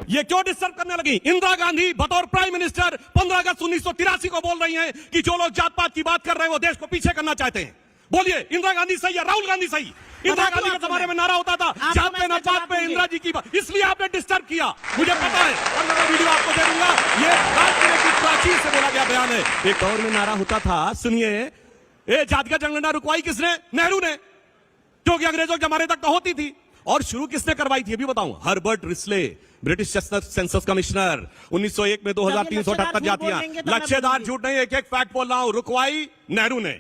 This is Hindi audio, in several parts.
ये क्यों डिस्टर्ब करने लगी? इंदिरा गांधी बतौर प्राइम मिनिस्टर 15 अगस्त 1983 को बोल रही हैं कि जो लोग जात पात की बात कर रहे हैं वो देश को पीछे करना चाहते हैं। बोलिए, इंदिरा गांधी सही या राहुल गांधी सही? इंदिरा गांधी के जमाने में नारा होता था जात पे न पात पे, इंदिरा जी की बात, इसलिए आपने डिस्टर्ब किया। मुझे पता है और मैं वीडियो आपको दे दूंगा। ये राजनीति की प्राचीन से बोला गया बयान है। एक दौर में नारा होता था, सुनिए, ये जात का जनगणना रुकवाई किसने? नेहरू ने, जो कि अंग्रेजों के जमाने तक तो होती थी। और शुरू किसने करवाई थी अभी बताऊं? Herbert Risley, British census commissioner, 1901 में 2378 जातियां। लक्ष्यदार झूठ नहीं, एक एक फैक्ट बोल रहा हूं। रुकवाई नेहरू ने।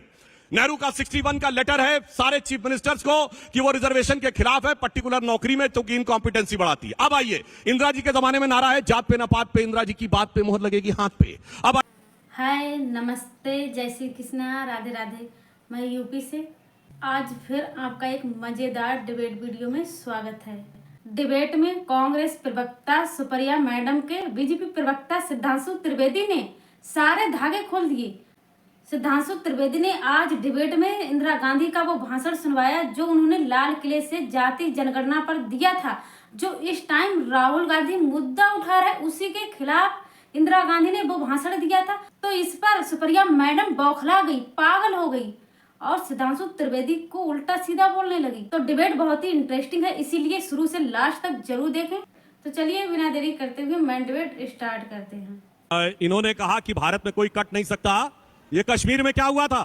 नेहरू का 61 का लेटर है सारे चीफ मिनिस्टर्स को कि वो रिजर्वेशन के खिलाफ है, पर्टिकुलर नौकरी में, क्योंकि इनकॉम्पिटेंसी बढ़ाती है। अब आइए, इंदिरा जी के जमाने में नारा है जात पे न पात पे, इंदिरा जी की बात पे मोहर लगेगी हाथ पे। अब हाय, नमस्ते, जय श्री कृष्णा, राधे राधे। मैं यूपी से आज फिर आपका एक मजेदार डिबेट वीडियो में स्वागत है। डिबेट में कांग्रेस प्रवक्ता सुप्रिया मैडम के बीजेपी प्रवक्ता सिद्धांशु त्रिवेदी ने सारे धागे खोल दिए। सिद्धांशु त्रिवेदी ने आज डिबेट में इंदिरा गांधी का वो भाषण सुनवाया जो उन्होंने लाल किले से जाति जनगणना पर दिया था, जो इस टाइम राहुल गांधी मुद्दा उठा रहे, उसी के खिलाफ इंदिरा गांधी ने वो भाषण दिया था। तो इस पर सुप्रिया मैडम बौखला गई, पागल हो गई और सिद्धांशु त्रिवेदी को उल्टा सीधा बोलने लगी। तो डिबेट बहुत ही इंटरेस्टिंग है, इसीलिए शुरू से लास्ट तक जरूर देखें। तो चलिए बिना देरी करते हुए मेन डिबेट स्टार्ट करते हैं। इन्होंने कहा कि भारत में कोई कट नहीं सकता। ये कश्मीर में क्या हुआ था?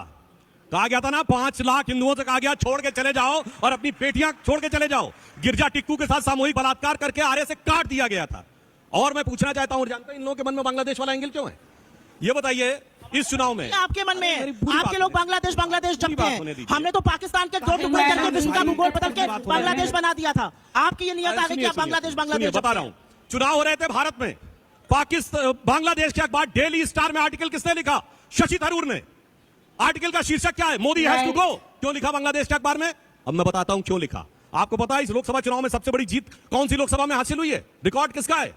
कहा गया था ना, 5 लाख हिंदुओं से कहा गया छोड़ के चले जाओ और अपनी बेटियां छोड़ के चले जाओ। गिरजा टिक्कू के साथ सामूहिक बलात्कार करके आरे से काट दिया गया था। और मैं पूछना चाहता हूं, जानते हैं इन लोगों के मन में बांग्लादेश वाला एंगल क्यों है? ये बताइए इस चुनाव में आपके मन में आपके लोग बांग्लादेश जपते हैं। हमने तो पाकिस्तान के 2 टुकड़े करके विश्व का भूगोल बदल के बांग्लादेश बना दिया था। आपकी ये नियत आ गई कि आप बांग्लादेश बता रहा हूं। चुनाव हो रहे थे भारत में, पाकिस्तान बांग्लादेश के अखबार डेली स्टार में आर्टिकल किसने लिखा? शशि थरूर ने। आर्टिकल का शीर्षक क्या है? Modi has to go. क्यों लिखा बांग्लादेश के अखबार में? अब मैं बताता हूं क्यों लिखा। आपको पता है इस लोकसभा चुनाव में सबसे बड़ी जीत कौन सी लोकसभा में हासिल हुई है? रिकॉर्ड किसका है?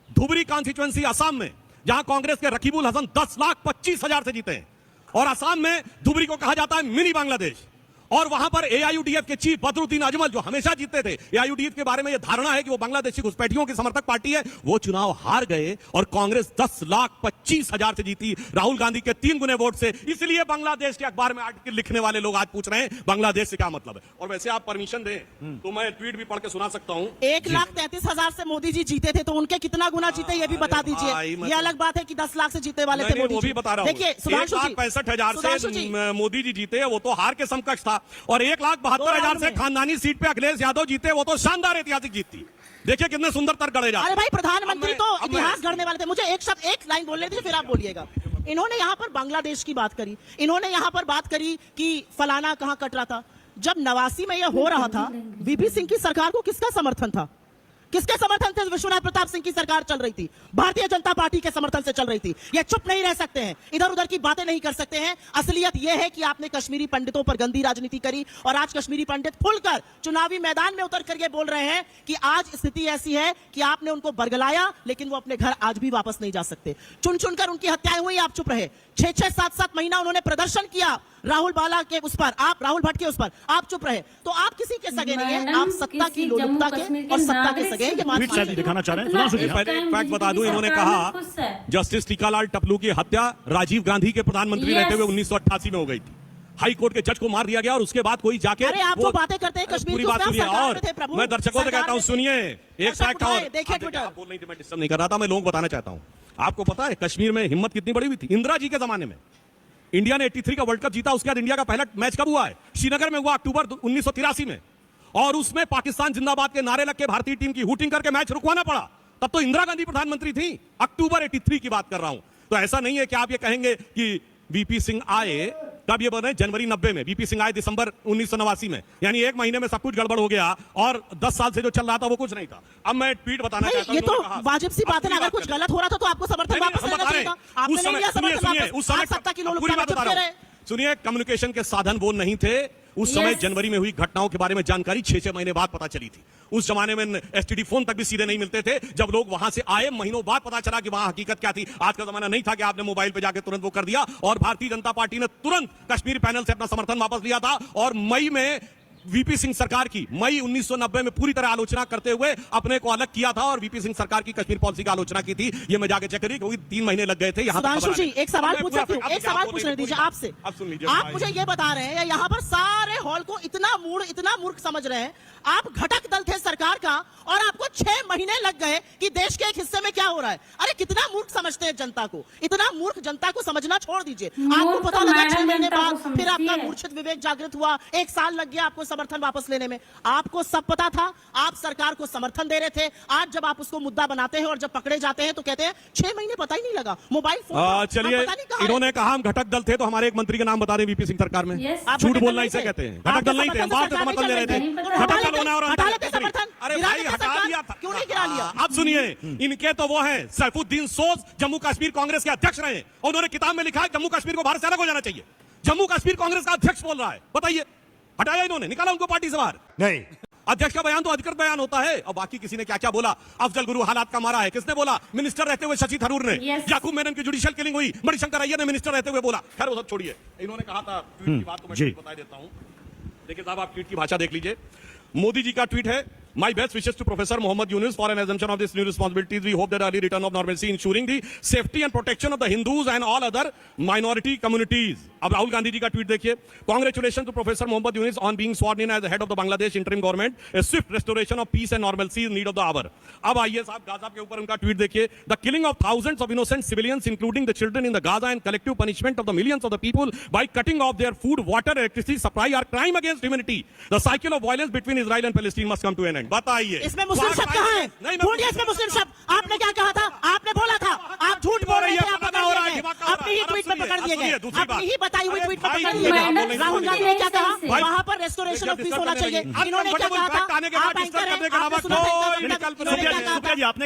धुबरी कॉन्स्टिट्यूएंसी असम में, जहां कांग्रेस के रकीबुल हसन 10,25,000 से जीते हैं। और असम में धुबरी को कहा जाता है मिनी बांग्लादेश। और वहां पर एआईयूडीएफ के चीफ बदरुद्दीन अजमल, जो हमेशा जीतते थे, एआईयूडीएफ के बारे में यह धारणा है कि वो बांग्लादेशी घुसपैठियों की समर्थक पार्टी है, वो चुनाव हार गए और कांग्रेस 10,25,000 से जीती, राहुल गांधी के 3 गुने वोट से। इसलिए बांग्लादेश के अखबार में आर्टिकल लिखने वाले लोग आज पूछ रहे हैं बांग्लादेश से क्या मतलब है। और वैसे आप परमिशन दें तो मैं ट्वीट भी पढ़ के सुना सकता हूं। 1,33,000 से मोदी जी जीते थे, तो उनके कितना गुना जीते ये भी बता दीजिए। ये अलग बात है कि 10 लाख से जीते वाले थे मोदी जी। वो भी बता रहा हूं। देखिए, 1,65,000 से मोदी जी जीते, वो तो हार के समकक्ष था। और 1,72,000 से खानदानी सीट पे अखिलेश यादव जीते, वो तो शानदार ऐतिहासिक जीत थी। देखिए कितने सुंदर तर्क गढ़े जाते हैं। अरे भाई, प्रधानमंत्री तो इतिहास गढ़ने वाले थे। मुझे एक लाइन बोलने दीजिए, फिर आप बोलिएगा। इन्होंने यहाँ पर बांग्लादेश की बात करी, इन्होंने यहाँ पर बात करी कि फलाना कहाँ कट रहा था। जब 89 में यह हो रहा था, वीपी सिंह की सरकार को किसका समर्थन था? किसके समर्थन से विश्वनाथ प्रताप सिंह की सरकार चल रही थी? भारतीय जनता पार्टी के समर्थन से चल रही थी। ये चुप नहीं रह सकते हैं, इधर उधर की बातें नहीं कर सकते हैं। असलियत यह है कि आपने कश्मीरी पंडितों पर गंदी राजनीति करी और आज कश्मीरी पंडित खुलकर चुनावी मैदान में उतर कर ये बोल रहे हैं कि आज स्थिति ऐसी है कि आपने उनको बरगलाया, लेकिन वो अपने घर आज भी वापस नहीं जा सकते। चुन चुनकर उनकी हत्याएं हुई, आप चुप रहे। 6-6, 7-7 महीना उन्होंने प्रदर्शन किया राहुल बाला के उस पर, आप राहुल भट्ट के उस पर, आप चुप रहे। तो आप किसी के सगे नहीं है, आप सत्ता की लोलुपता के और सत्ता के सगे हैं। दिखाना चाह रहे हैं। पहले एक फैक्ट बता दूं, इन्होंने कहा जस्टिस टीकालाल टपलू की हत्या राजीव गांधी के प्रधानमंत्री रहते हुए 1988 में हो गई थी। हाई कोर्ट के जज को मार दिया गया और उसके बाद कोई जाके वो बातें करते हैं कश्मीर पूरी बात सुनिए। और मैं दर्शकों से कहता हूं, सुनिए एक फैक्ट और आप बोल नहीं थे, मैं डिस्टर्ब नहीं कर रहा था, मैं लोगों को बताना चाहता हूं। आपको पता है कश्मीर में हिम्मत कितनी बड़ी हुई थी? इंदिरा जी के जमाने में इंडिया ने 83 का वर्ल्ड कप जीता। उसके बाद इंडिया का पहला मैच कब हुआ है? श्रीनगर में हुआ, अक्टूबर 1983 में। और उसमें पाकिस्तान जिंदाबाद के नारे लग के भारतीय टीम की हूटिंग करके मैच रुकवाना पड़ा। तब तो इंदिरा गांधी प्रधानमंत्री थी। अक्टूबर 83 की बात कर रहा हूं। तो ऐसा नहीं है कि आप ये कहेंगे कि वीपी सिंह आए, कब ये बने? जनवरी 90 में। वीपी सिंह आए दिसंबर 1989 में, यानी 1 महीने में सब कुछ गड़बड़ हो गया और 10 साल से जो चल रहा था वो कुछ नहीं था। अब मैं ट्वीट बताना चाहता हूं। ये तो वाजिब सी बात है, अगर कुछ गलत हो रहा था तो आपको समर्थन वापस लेना चाहिए था। आपने नहीं लिया समर्थन वापस। उस समय सत्ता की लोलुपता में चुप रहे। सुनिए, कम्युनिकेशन के साधन वो नहीं थे उस समय। जनवरी में हुई घटनाओं के बारे में जानकारी 6-6 महीने बाद पता चली थी। उस जमाने में एसटीडी फोन तक भी सीधे नहीं मिलते थे। जब लोग वहां से आए, महीनों बाद पता चला कि वहां हकीकत क्या थी। आज का जमाना नहीं था कि आपने मोबाइल पे जाके तुरंत वो कर दिया। और भारतीय जनता पार्टी ने तुरंत कश्मीर पैनल से अपना समर्थन वापस लिया था और मई में वीपी सिंह सरकार की मई 1990 में पूरी तरह आलोचना करते हुए अपने को अलग किया था और वीपी सिंह सरकार की कश्मीर पॉलिसी की आलोचना की थी। ये मैं जाके चेक करी, क्योंकि 3 महीने लग गए थे यहाँ। सुधांशु जी, एक सवाल पूछ सकती हूँ? एक सवाल पूछने दीजिए आपसे। अब सुन लीजिए, आप मुझे ये बता रहे हैं, यहाँ पर सारे हॉल को इतना मूर्ख समझ रहे हैं। आप घटक दल थे सरकार का और आपको 6 महीने लग गए कि देश के एक हिस्से में क्या हो रहा है। अरे कितना मूर्ख समझते हैं जनता को, इतना मूर्ख जनता को समझना छोड़ दीजिए। आपको पता लगा 6 महीने बाद फिर आपका मूर्छित विवेक जागृत हुआ, 1 साल लग गया आपको समर्थन वापस लेने में। आपको सब पता था, आप सरकार को समर्थन दे रहे थे। आज जब आप उसको मुद्दा बनाते हैं और जब पकड़े जाते हैं तो कहते हैं 6 महीने पता ही नहीं लगा, मोबाइल फोन। चलिए, इन्होंने कहा हम घटक दल थे, तो हमारे एक मंत्री का नाम बता दें वीपी सिंह सरकार में। झूठ बोलना इसे कहते हैं। घटक दल नहीं थे, हम बाहर से समर्थन ले रहे थे। घटक दल होना और अरे भाई हटा दिया था, क्यों नहीं गिरा लिया? आप सुनिए, इनके तो वो हैं सैफुद्दीन सोज, जम्मू कश्मीर कांग्रेस के अध्यक्ष रहे और उन्होंने किताब में लिखा है जम्मू कश्मीर को भारत से अलग हो जाना चाहिए। जम्मू कश्मीर कांग्रेस का अध्यक्ष बोल रहा है, बताइए, हटाया इन्होंने, निकाला उनको पार्टी से बाहर? नहीं, अध्यक्ष का बयान तो अधिकृत बयान होता है। और बाकी किसी ने क्या क्या बोला, अफजल गुरु हालात का मारा है, किसने बोला? मिनिस्टर रहते हुए शशि थरूर ने। याकूब मेनन की जुडिशियल किलिंग हुई, मणिशंकर अय्यर ने मिनिस्टर रहते हुए बोला। खैर वो सब छोड़िए, इन्होंने कहा था ट्वीट की बात, तो मैं बता देता हूं। देखिए साहब, आप ट्वीट की भाषा देख लीजिए। मोदी जी का ट्वीट है, My best wishes to Professor Mohammad Yunus for an assumption of this new responsibilities. We hope that early return of normalcy, ensuring the safety and protection of the Hindus and all other minority communities. अब राहुल गांधी जी का ट्वीट देखिए, Congratulations to Professor Mohammad Yunus on being sworn in as the head of the Bangladesh interim government. A swift restoration of peace and normalcy is need of the hour. अब आइए साहब, गाजा के ऊपर उनका ट्वीट देखिए। The killing of thousands of innocent civilians, including the children in the Gaza, and collective punishment of the millions of the people by cutting off their food, water, electricity supply are crime against humanity. The cycle of violence between Israel and Palestine must come to an end. बताइए, इसमें मुस्लिम शब्द कहाँ है? ढूंढिए इसमें मुस्लिम शब्द। आपने क्या कहा था? आपने बोला था, आप झूठ बोल रहे थे, आप पकड़ लिए गए। अपनी ही ट्वीट में पकड़ लिए गए, अपनी ही बताई हुई ट्वीट में पकड़ लिए गए। राहुल गांधी ने क्या कहा? वहां पर रेस्टोरेशन ऑफ पीस होना चाहिए। इन्होंने क्या कहा था? आप एंकर हैं, आपने सुना था इन्होंने क्या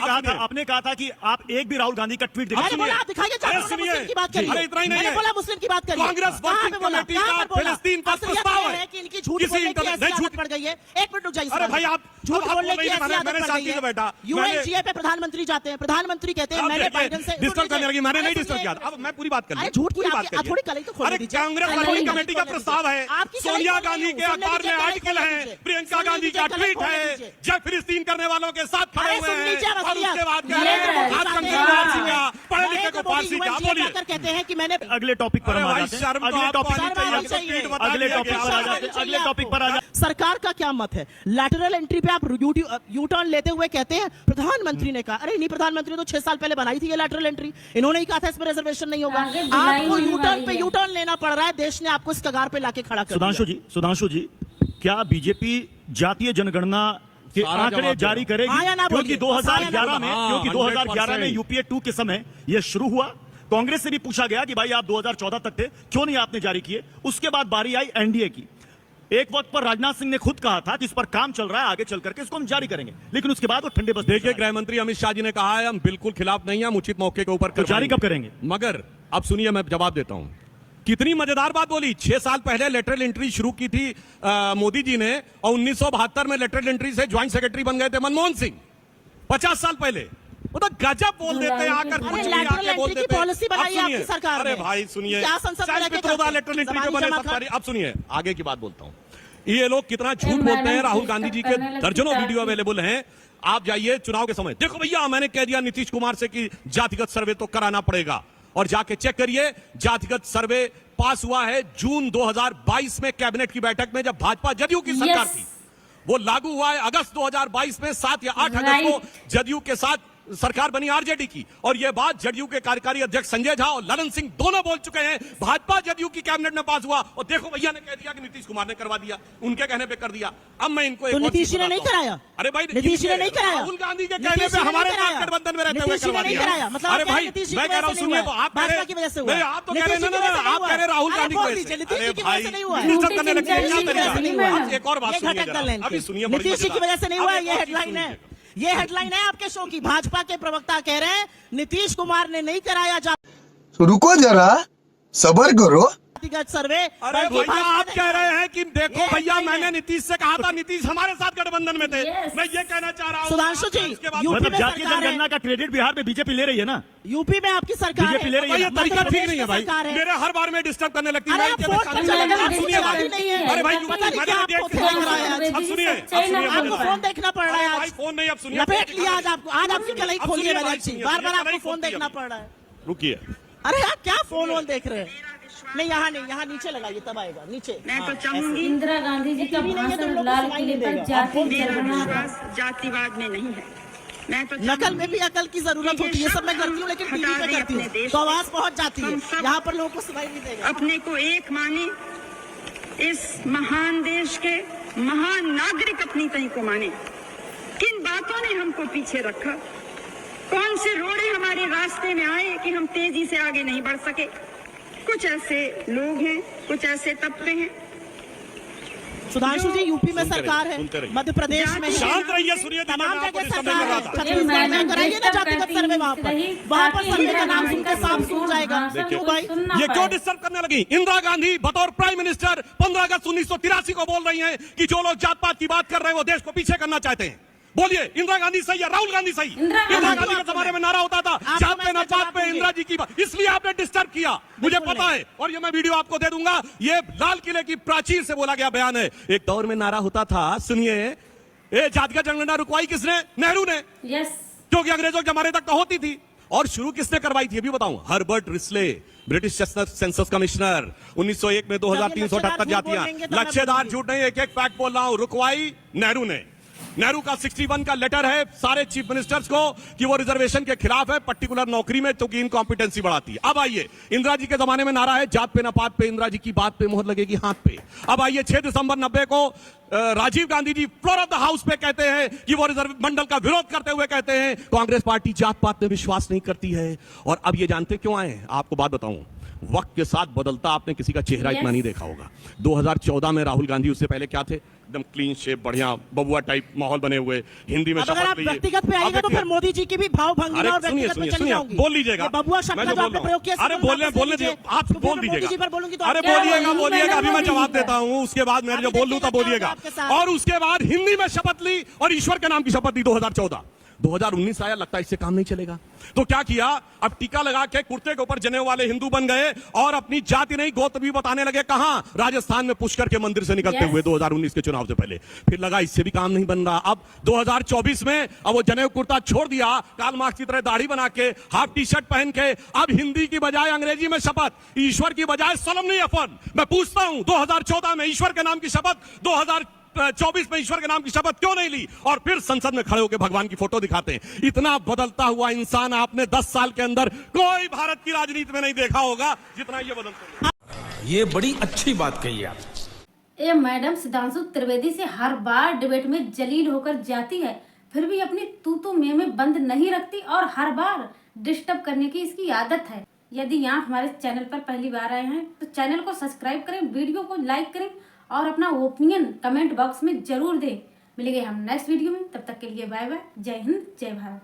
कहा था? आपने कहा था कि आप एक भी राहुल गांधी का ट्वीट मैंने बोला आप दिखाइए, मुस्लिम की बात करिए। मैंने बोला मुस्लिम की बात करिए। कांग्रेस वर्किंग कमेटी का फिलिस्तीन पर प्रस्ताव है कि इनकी झूठ बोलने की ऐसी आदत पड़ गई है। 1 मिनट रुक जाइए। अरे भाई, आप झूठ बोलने की ऐसी आदत मैंने पड़ शांति गई से बैठा। है। यूएनजीए पे प्रधानमंत्री जाते हैं, प्रधानमंत्री कहते हैं मैंने बाइडेन से डिस्टर्ब करने लगी। मैंने नहीं डिस्टर्ब किया। अब मैं पूरी बात कर अरे झूठ की आपकी थोड़ी कल ही तो खोल अरे दीजिए। कांग्रेस वर्किंग कमेटी का प्रस्ताव है, सोनिया गांधी के अखबार में आर्टिकल है, प्रियंका गांधी का ट्वीट है, जय फिलिस्तीन करने वालों के साथ खड़े हुए हैं और उसके बाद कह रहे हैं पढ़े लिखे को फांसी का। बोलिए, कहते हैं कि मैंने अगले टॉपिक पर हम आ जाते हैं। अगले टॉपिक पर आ जाते हैं। सरकार का क्या मत है? लैटरल एंट्री पे आप यू टर्न लेते हुए कहते हैं प्रधानमंत्री ने कहा। अरे नहीं, प्रधानमंत्री तो 6 साल पहले बनाई थी ये लैटरल एंट्री। इन्होंने ही कहा था इसमें रिजर्वेशन नहीं होगा। आपको यू टर्न पे यू टर्न लेना पड़ रहा है। देश ने आपको इस कगार पे लाके खड़ा कर दिया। सुधांशु जी, क्या बीजेपी जातीय जनगणना के आंकड़े जारी करेगी? क्योंकि 2011 में यूपीए 2 के समय यह शुरू हुआ। कांग्रेस से भी पूछा गया कि भाई आप 2014 तक थे, क्यों नहीं आपने जारी किए? उसके बाद बारी आई एनडीए की। एक वक्त पर राजनाथ सिंह ने खुद कहा था कि इस पर काम चल रहा है, आगे चल करके इसको हम जारी करेंगे, लेकिन उसके बाद वो ठंडे बस। देखिए, गृह मंत्री अमित शाह जी ने कहा है हम बिल्कुल खिलाफ नहीं है, हम उचित मौके के ऊपर तो जारी कब करेंगे? मगर अब सुनिए, मैं जवाब देता हूं। कितनी मजेदार बात बोली। 6 साल पहले लेटरल एंट्री शुरू की थी मोदी जी ने, और 1972 में लेटरल एंट्री से ज्वाइंट सेक्रेटरी बन गए थे मनमोहन सिंह। 50 साल पहले वो तो गजब बोल देते आकर, कुछ भी आके बोल देते। पॉलिसी बनाई आपकी सरकार ने। अरे भाई सुनिए, क्या संसद में लेटरल एंट्री पे बने सब सारी। अब सुनिए, आगे की बात बोलता हूं। ये लोग कितना झूठ बोलते हैं। राहुल गांधी जी के दर्जनों वीडियो अवेलेबल हैं, आप जाइए चुनाव के समय। देखो भैया, मैंने कह दिया नीतीश कुमार से कि जातिगत सर्वे तो कराना पड़ेगा, और जाके चेक करिए, जातिगत सर्वे पास हुआ है जून 2022 में कैबिनेट की बैठक में, जब भाजपा जदयू की सरकार थी। वो लागू हुआ है अगस्त 2022 में, 7 या 8 अगस्त को जदयू के साथ सरकार बनी आरजेडी की। और यह बात जदयू के कार्यकारी अध्यक्ष संजय झा और ललन सिंह दोनों बोल चुके हैं। भाजपा जदयू की कैबिनेट में पास हुआ, और देखो भैया ने कह दिया कि नीतीश कुमार ने करवा दिया, उनके कहने पे कर दिया। अब मैं इनको तो नीतीश जी ने नहीं कराया। अरे भाई, नीतीश जी ने नहीं कराया। राहुल गांधी के कहने पे हमारे साथ गठबंधन में रहते हुए करवा दिया। मतलब अरे भाई, मैं कह रहा हूं, सुनिए, तो आप कह रहे, आप तो कह रहे, आप कह रहे राहुल गांधी को। एक और बात सुनिए, अभी सुनिए, नीतीश जी की वजह से नहीं हुआ। ये हेडलाइन है, ये हेडलाइन है आपके शो की। भाजपा के प्रवक्ता कह रहे हैं नीतीश कुमार ने नहीं कराया। रुको जरा, सब्र करो। जातिगत सर्वे। अरे भैया आप कह रहे हैं कि देखो भैया मैंने नीतीश से कहा था, नीतीश हमारे साथ गठबंधन में थे। मैं ये कहना चाह रहा हूँ सुधांशु जी, मतलब जातीय जनगणना का क्रेडिट बिहार में बीजेपी ले रही है ना, यूपी में आपकी सरकार बीजेपी ले रही है। ये तरीका ठीक नहीं है भाई, मेरे हर बार में डिस्टर्ब करने लगती है। सुनिए अरे भाई अब सुनिए, आपको फोन देखना पड़ रहा है आज। फोन नहीं, अब सुनिए, लपेट लिया आज आपको, आज आपकी कलाई खोली है मैंने अच्छी, बार बार आपको फोन देखना पड़ रहा है। रुकिए, अरे यार क्या फोन वोन देख रहे हैं? नहीं यहाँ नहीं, यहाँ नीचे लगाइए तब आएगा नीचे। मैं तो चाहूंगी इंदिरा गांधी जी का भाषण लाल किले पर जाति जनगणना विश्वास जातिवाद में नहीं है। मैं तो नकल में भी अकल की जरूरत होती है, ये सब मैं करती हूँ, लेकिन टीवी पे करती हूँ तो आवाज पहुंच जाती है, यहाँ पर लोगों को सुनाई नहीं देगा। अपने को एक माने, इस महान देश के महान नागरिक अपनी तय को माने। किन बातों ने हमको पीछे रखा, कौन से रोड़े हमारे रास्ते में आए कि हम तेजी से आगे नहीं बढ़ सके। कुछ ऐसे लोग हैं, कुछ ऐसे तबके हैं। सुधांशु जी, यूपी में सरकार है, मध्य प्रदेश में शांत रहिए, सुनिए, तमाम आपको जगह डिस्टर्ब सरकार नहीं कर है। रहा था। छत्तीसगढ़ में कराइए ना जातिगत सर्वे, वहाँ पर सर्वे का नाम सुनकर साफ सूझ जाएगा। ये क्यों डिस्टर्ब करने लगी? इंदिरा गांधी बतौर प्राइम मिनिस्टर 15 अगस्त 1983 को बोल रही हैं कि जो लोग जात पात की बात कर रहे हैं वो देश को पीछे करना चाहते हैं। बोलिए, इंदिरा गांधी सही या राहुल गांधी सही? इंदिरा गांधी के जमाने में नारा होता था जात पे न पात पे, इंदिरा जी की बात, इसलिए आपने डिस्टर्ब किया, मुझे पता है, और ये मैं वीडियो आपको दे दूंगा। ये लाल किले की प्राचीर से बोला गया बयान है। एक दौर में नारा होता था, सुनिए, ये जातिगत जनगणना रुकवाई किसने? नेहरू ने, क्योंकि अंग्रेजों के जमाने तक तो होती थी। और शुरू किसने करवाई थी ये भी बताऊं, Herbert Risley, British census commissioner. 1901 में 2378 जातियां, लक्ष्यदार झूठ नहीं, एक एक फैक्ट बोल रहा हूं। रुकवाई नेहरू ने। नेहरू का 61 का लेटर है सारे चीफ मिनिस्टर्स को कि वो रिजर्वेशन के खिलाफ है, पर्टिकुलर नौकरी में, क्योंकि इनकॉम्पिटेंसी बढ़ाती है। अब आइए, इंदिरा जी के जमाने में नारा है जात पे न पात पे, इंदिरा जी की बात पे मोहर लगेगी हाथ पे। अब आइए, 6 दिसंबर 90 को Rajiv Gandhi ji floor of the house पे कहते हैं कि वो रिजर्व मंडल का विरोध करते हुए कहते हैं कांग्रेस पार्टी जात पात में विश्वास नहीं करती है। और अब ये जानते क्यों आए? आपको बात बताऊं, वक्त के साथ बदलता आपने किसी का चेहरा इतना नहीं देखा होगा। 2014 में राहुल गांधी, उससे पहले क्या थे? एकदम क्लीन शेप, बढ़िया बबुआ टाइप माहौल बने हुए, हिंदी में अगर आप व्यक्तिगत पे आएगा तो फिर मोदी जी की भी भाव भंगी और व्यक्तिगत पे चली जाऊंगी। बोल लीजिएगा, बबुआ शब्द का जो आपने प्रयोग किया, अरे बोलने आप बोल दीजिएगा, अरे बोलिएगा, अभी मैं जवाब देता हूँ, उसके बाद मैं जो बोल लूँ तब बोलिएगा। और उसके बाद हिंदी में शपथ ली और ईश्वर के नाम की शपथ ली 2014। 2019 आया, लगता है इससे काम नहीं चलेगा, तो क्या किया? अब टीका लगा के कुर्ते के ऊपर जनेऊ वाले हिंदू बन गए और अपनी जाति नहीं गोत्र भी बताने लगे। कहां? राजस्थान में पुष्कर के मंदिर से निकलते हुए 2019 के चुनाव से पहले। फिर लगा इससे भी काम नहीं बन रहा, अब 2024 में अब वो जनेऊ कुर्ता छोड़ दिया, कार्ल मार्क्स की तरह दाढ़ी बना के, हाफ टी शर्ट पहन के, अब हिंदी की बजाय अंग्रेजी में शपथ, ईश्वर की बजाय सलम नहीं अफन। मैं पूछता हूं, 2014 में ईश्वर के नाम की शपथ, 2024 में ईश्वर के नाम की शपथ क्यों नहीं ली? और फिर संसद में खड़े होकर भगवान की फोटो दिखाते हैं। इतना बदलता हुआ इंसान आपने 10 साल के अंदर कोई भारत की राजनीति में नहीं देखा होगा जितना ये बदलता है। ये बड़ी अच्छी बात कही आप। ये मैडम सुधांशु त्रिवेदी से हर बार डिबेट में जलील होकर जाती है, फिर भी अपनी तू में बंद नहीं रखती और हर बार डिस्टर्ब करने की इसकी आदत है। यदि यहाँ हमारे चैनल पर पहली बार आए हैं तो चैनल को सब्सक्राइब करें, वीडियो को लाइक करें और अपना ओपिनियन कमेंट बॉक्स में जरूर दें। मिलेंगे हम नेक्स्ट वीडियो में, तब तक के लिए बाय बाय, जय हिंद, जय भारत।